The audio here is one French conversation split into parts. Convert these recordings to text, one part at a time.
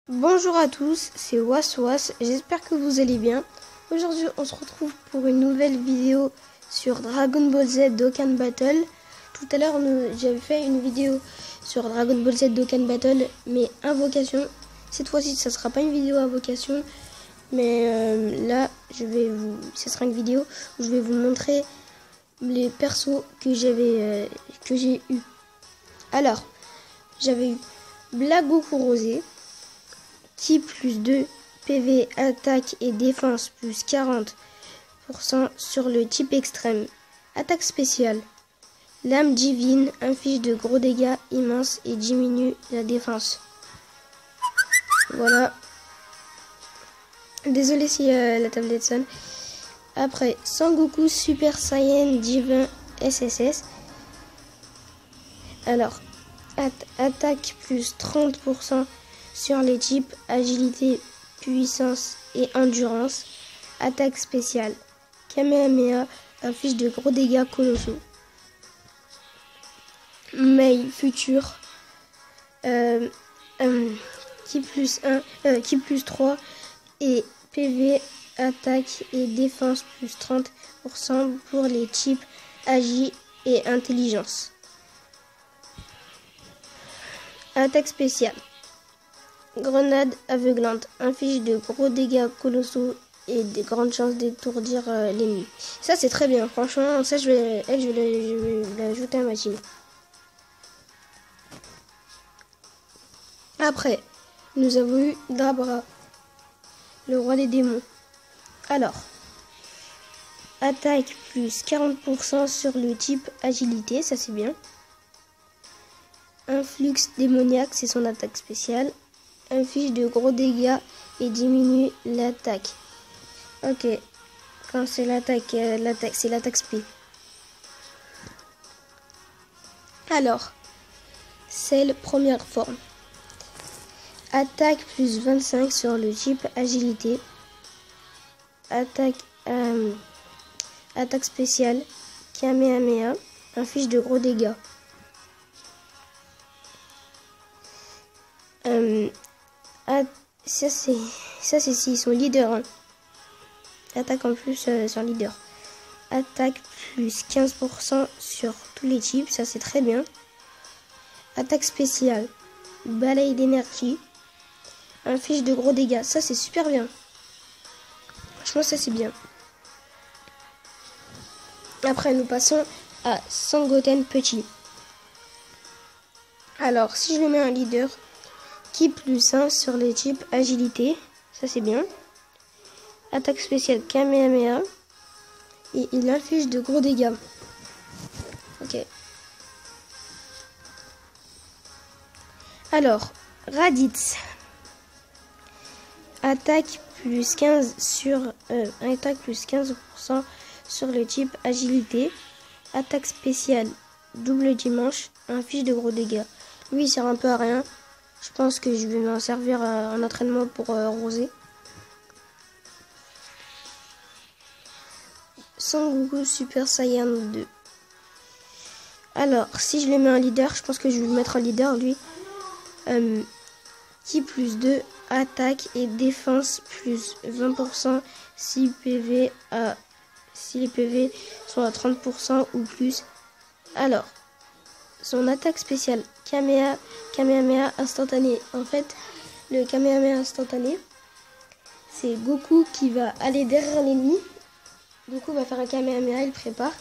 Bonjour à tous, c'est Waswas, j'espère que vous allez bien. Aujourd'hui on se retrouve pour une nouvelle vidéo sur Dragon Ball Z Dokkan Battle. Tout à l'heure j'avais fait une vidéo sur Dragon Ball Z Dokkan Battle mais invocation. Cette fois-ci ça sera pas une vidéo invocation, mais là ce sera une vidéo où je vais vous montrer les persos que j'ai eu. Alors j'avais eu Black Goku Rosé, Ki plus 2, PV, attaque et défense plus 40% sur le type extrême. Attaque spéciale. Lame divine inflige de gros dégâts immenses et diminue la défense. Voilà. Désolé si la tablette sonne. Après, Sangoku Super Saiyan Divin SSS. Alors, attaque plus 30% sur les types agilité, puissance et endurance. Attaque spéciale. Kamehameha inflige de gros dégâts colossaux. Mei futur. Ki plus 3 et PV, attaque et défense plus 30% pour les types agi et intelligence. Attaque spéciale. Grenade aveuglante inflige de gros dégâts colossaux et de grandes chances d'étourdir l'ennemi. Ça c'est très bien, franchement, ça je vais l'ajouter à ma team. Après, nous avons eu Dabra, le roi des démons. Alors, attaque plus 40% sur le type agilité, ça c'est bien. Influx démoniaque, c'est son attaque spéciale. Inflige de gros dégâts et diminue l'attaque. Ok, quand c'est l'attaque, c'est l'attaque spé. Alors, Cell première forme. Attaque plus 25 sur le type agilité. Attaque spéciale. Kamehameha inflige de gros dégâts. Ça c'est si son leader. Hein. Attaque en plus sur leader. Attaque plus 15% sur tous les types, ça c'est très bien. Attaque spéciale. Balaye d'énergie. Inflige de gros dégâts, ça c'est super bien. Franchement ça c'est bien. Après nous passons à Sangoten petit. Alors si je le mets un leader, Ki plus 1 sur les types agilité, ça c'est bien. Attaque spéciale Kamehameha et il inflige de gros dégâts. Ok. Alors, Raditz. Attaque plus 15 sur attaque plus 15% sur le type agilité. Attaque spéciale double dimanche, inflige de gros dégâts. Lui il sert un peu à rien. Je pense que je vais m'en servir en entraînement pour Rosé. Sangoku Super Saiyan 2. Alors, si je le mets en leader, je pense que je vais le mettre en leader, lui. Ki plus 2, attaque et défense plus 20% si les PV sont à 30% ou plus. Alors, son attaque spéciale Kamehameha instantané. En fait, le Kamehameha instantané, c'est Goku qui va aller derrière l'ennemi. Goku va faire un Kamehameha, il prépare.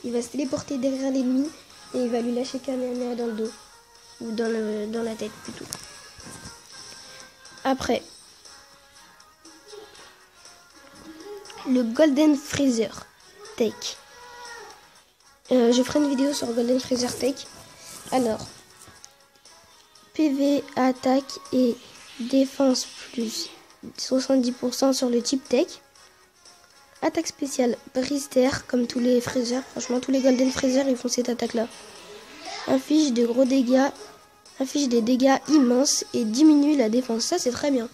Il va se téléporter derrière l'ennemi et il va lui lâcher Kamehameha dans le dos. Ou dans la tête plutôt. Après, le Golden Freezer Tech. Je ferai une vidéo sur Golden Freezer Tech. Alors, PV, attaque et défense plus 70% sur le type tech. Attaque spéciale Brister, comme tous les Freezer. Franchement, tous les Golden Freezer, ils font cette attaque-là. Inflige de gros dégâts, inflige des dégâts immenses et diminue la défense. Ça, c'est très bien.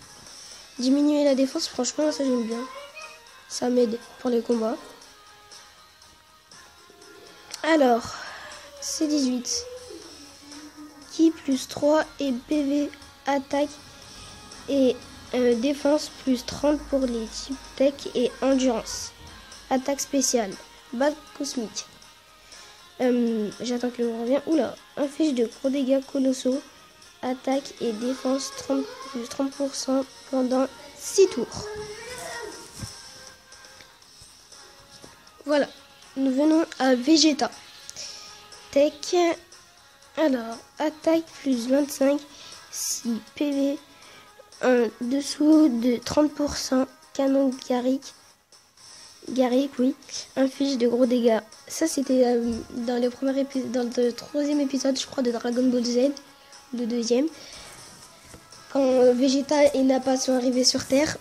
Diminuer la défense, franchement, ça, j'aime bien. Ça m'aide pour les combats. Alors, C18. Ki plus 3 et PV, attaque Et défense plus 30 pour les types tech et endurance. Attaque spéciale. Balle cosmique. J'attends que le revient. Oula, inflige de gros dégâts colossaux. Attaque et défense 30 plus 30% pendant 6 tours. Voilà, nous venons à Vegeta. Tech. Alors, attaque plus 25 si PV en dessous de 30%. Canon Garrick, oui, inflige de gros dégâts. Ça, c'était dans le premier épisode, dans le troisième épisode, je crois, de Dragon Ball Z, le deuxième. Quand Vegeta et Nappa sont arrivés sur Terre,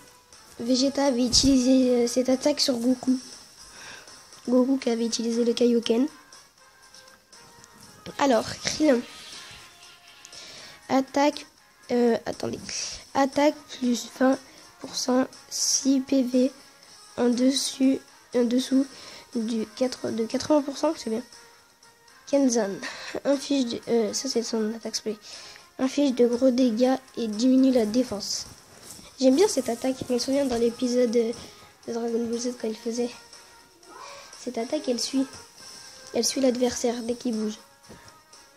Vegeta avait utilisé cette attaque sur Goku. Goku qui avait utilisé le Kaioken. Alors, Krillin. Attaque, attaque plus 20% 6 PV en dessous de 80%, c'est bien. Kenzan. Inflige de, ça c'est son attaque spray. Inflige de gros dégâts et diminue la défense. J'aime bien cette attaque. Je me souviens dans l'épisode de Dragon Ball Z quand il faisait. Cette attaque, elle suit l'adversaire dès qu'il bouge.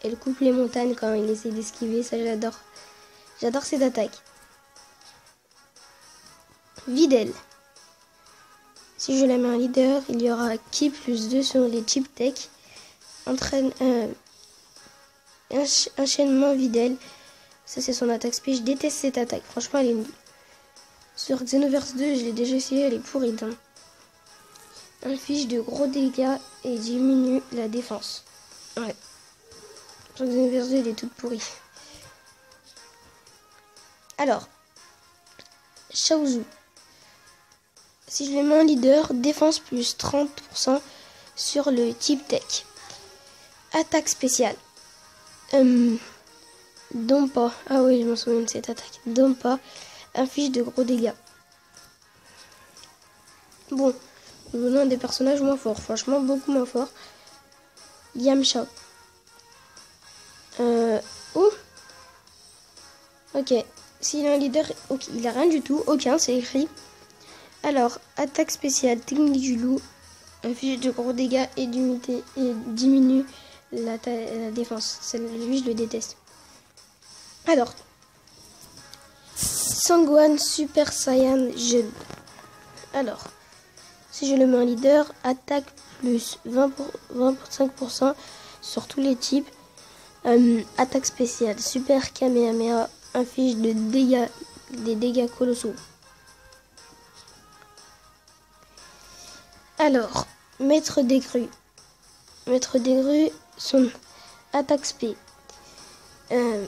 Elle coupe les montagnes quand il essaie d'esquiver. Ça, j'adore. J'adore cette attaque. Videl. Si je la mets en leader, il y aura Ki plus 2 sur les types tech. Enchaînement Videl. Ça, c'est son attaque speed. Je déteste cette attaque. Franchement, elle est nulle. Sur Xenoverse 2, je l'ai déjà essayé. Elle est pourrie. Inflige de gros dégâts et diminue la défense. Ouais. Sur Xenoverse 2, elle est toute pourrie. Alors, Chaozu. Si je le mets en leader, défense plus 30% sur le type tech. Attaque spéciale. Dompa. Ah oui, je m'en souviens de cette attaque. Dompa inflige de gros dégâts. Bon, nous venons des personnages moins forts. Franchement, beaucoup moins forts. Yamcha. Ok. S'il est un leader, ok, il a rien du tout. Aucun, c'est écrit. Alors, attaque spéciale, technique du loup, inflige de gros dégâts et diminue la défense. Lui, je le déteste. Alors, Sangohan Super Saiyan jeune. Alors, si je le mets en leader, attaque plus 25% sur tous les types. Attaque spéciale, Super Kamehameha, inflige des dégâts colossaux. Alors, Maître des grues. Maître des grues, son attaque spé.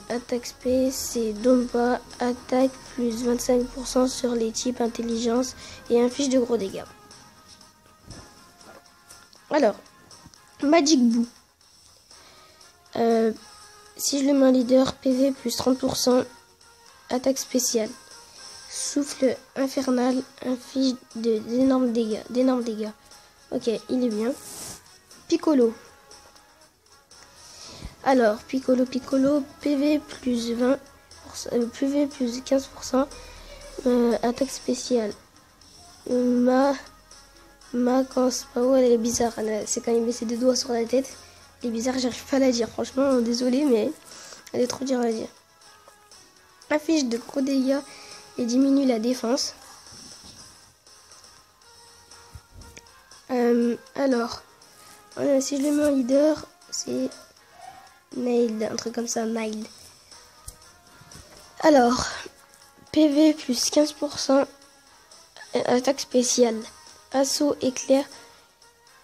Attaque spé, c'est Dompa, attaque plus 25% sur les types intelligence et inflige de gros dégâts. Alors, Magic Boo. Si je le mets en leader, PV plus 30%, attaque spéciale. Souffle infernal, inflige d'énormes dégâts. Ok, il est bien. Piccolo. Alors, Piccolo, PV plus 20%, PV plus 15%, attaque spéciale. Quand Spao, elle est bizarre. C'est quand il met ses deux doigts sur la tête. Elle est bizarre, j'arrive pas à la dire. Franchement, désolé, mais elle est trop dure à dire. Inflige de gros dégâts et diminue la défense. Alors, si je le mets en leader, c'est Nail, un truc comme ça, Nail. Alors, PV plus 15%, attaque spéciale, assaut éclair,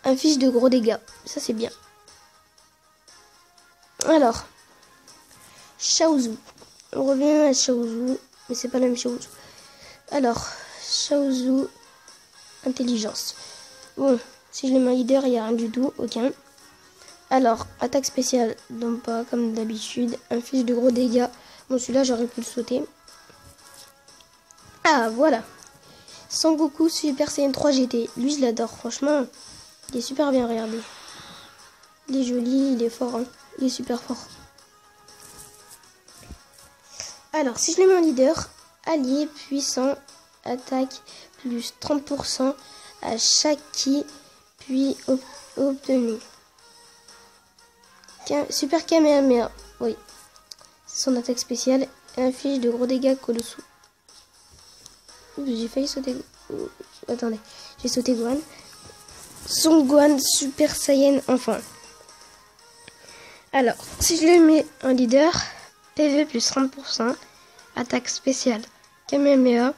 inflige de gros dégâts. Ça, c'est bien. Alors, Chaozu. On revient à Chaozu, mais c'est pas la même chose. Alors, Chaozu, intelligence. Bon, si je le mets en leader, il n'y a rien du tout, aucun. Alors, attaque spéciale, donc pas comme d'habitude, inflige de gros dégâts. Bon, celui-là, j'aurais pu le sauter. Ah, voilà. Sangoku Super Saiyan 3 GT. Lui, je l'adore, franchement. Il est super bien, regardez. Il est joli, il est fort, hein. Il est super fort. Alors, si je le mets en leader, allié puissant, attaque plus 30% à chaque ki puis obtenu. Super Kamehameha, oui, son attaque spéciale inflige de gros dégâts colossaux. J'ai failli sauter. Attendez, j'ai sauté Gohan. Son Gohan Super Saiyan enfin. Alors, si je le mets en leader, PV plus 30%, attaque spéciale Kamehameha,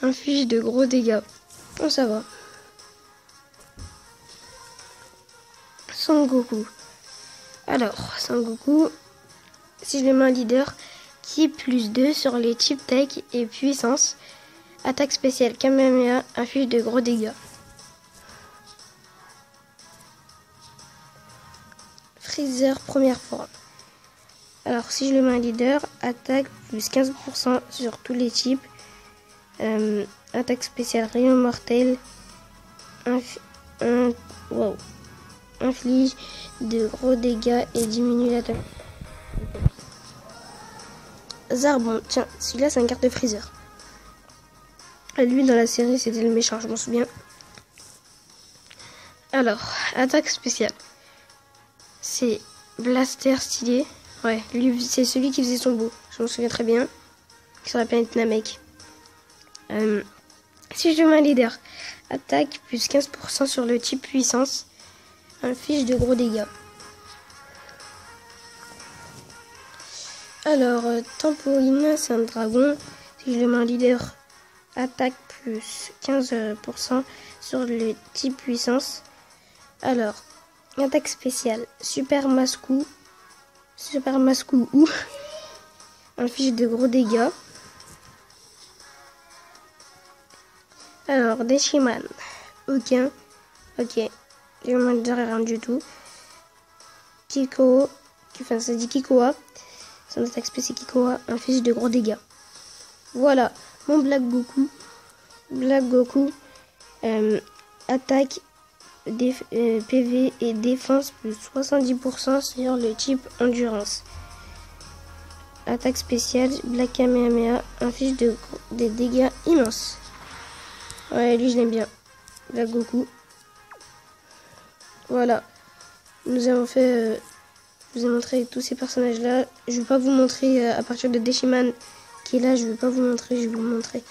inflige de gros dégâts. Bon, ça va. Son Goku. Alors, Son Goku, si je le mets en leader, qui plus 2 sur les types tech et puissance, attaque spéciale Kamehameha, inflige de gros dégâts. Freezer première forme. Alors si je le mets en leader, attaque plus 15% sur tous les types, attaque spéciale rayon mortel, inflige de gros dégâts et diminue l'attaque. Zarbon, tiens, celui-là c'est un carte de Freezer. Lui dans la série c'était le méchant, je m'en souviens. Alors, attaque spéciale. C'est Blaster stylé. Ouais, lui c'est celui qui faisait son beau. Je m'en souviens très bien. Sur la planète Namek. Si je mets un leader, attaque plus 15% sur le type puissance. Inflige de gros dégâts. Alors, Tempoline, c'est un dragon. Si je le mets en leader, attaque plus 15% sur le type puissance. Alors, attaque spéciale, Super Mascou ou inflige de gros dégâts. Alors, Deshiman, aucun. Ok, je ne dirai rien du tout. Kiko, enfin ça dit Kikoa. Son attaque spéciale Kikoa, inflige de gros dégâts. Voilà, mon Black Goku. Attaque, PV et défense plus 70% sur le type endurance. Attaque spéciale, Black Kamehameha, inflige des dégâts immenses. Ouais, lui je l'aime bien. Black Goku. Voilà. Nous avons fait... je vous ai montré tous ces personnages là. Je ne vais pas vous montrer à partir de Deshiman qui est là. Je ne vais pas vous montrer. Je vais vous montrer.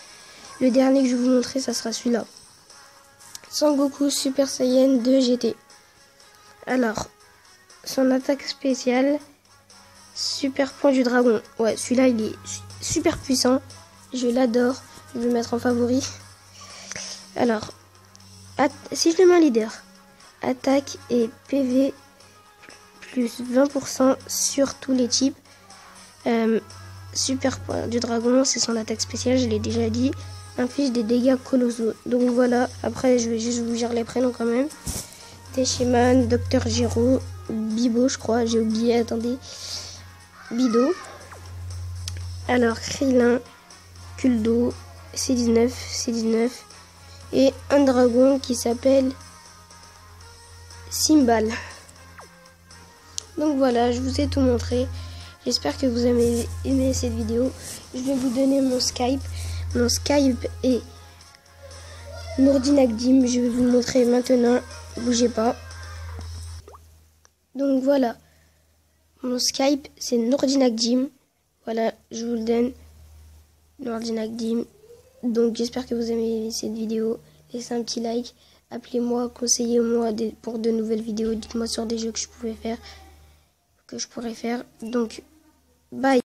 Le dernier que je vais vous montrer, ça sera celui-là. Son Goku Super Saiyan 2 GT. Alors, son attaque spéciale, Super Point du Dragon. Ouais, celui-là, il est super puissant. Je l'adore. Je vais le mettre en favori. Alors, si je le mets en leader, attaque et PV plus 20% sur tous les types. Super Point du Dragon, c'est son attaque spéciale, je l'ai déjà dit. Inflige des dégâts colossaux. Donc voilà, après je vais juste vous dire les prénoms quand même. Deshiman, Dr Giro, Bibo je crois, j'ai oublié, attendez. Bido. Alors Krillin, Kuldo, C19 et un dragon qui s'appelle Simbal. Donc voilà, je vous ai tout montré. J'espère que vous avez aimé cette vidéo. Je vais vous donner mon Skype. Mon Skype est Nourdinakdim. Je vais vous le montrer maintenant. Bougez pas. Donc voilà. Mon Skype c'est Nourdinakdim. Voilà, je vous le donne. Nourdinakdim. Donc j'espère que vous avez aimé cette vidéo. Laissez un petit like. Appelez-moi, conseillez-moi pour de nouvelles vidéos. Dites-moi sur des jeux que je pourrais faire. Donc, bye.